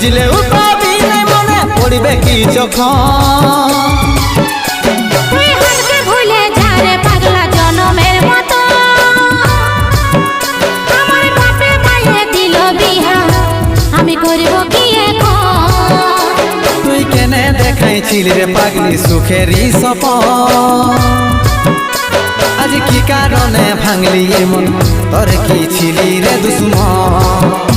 বুঝলেও পাবি নাই মনে পড়বে কি যখন তুই হারকে ভুলে যা রে পাগলা জনমের মতো আমার বাপে মায়ে দিল বিহা আমি করব কি এখন তুই কেনে দেখাইছিলি রে পাগলি সুখেরই সপন আজ কি কারণে ভাঙলি মন তোর কি ছিলি রে দুশ্মন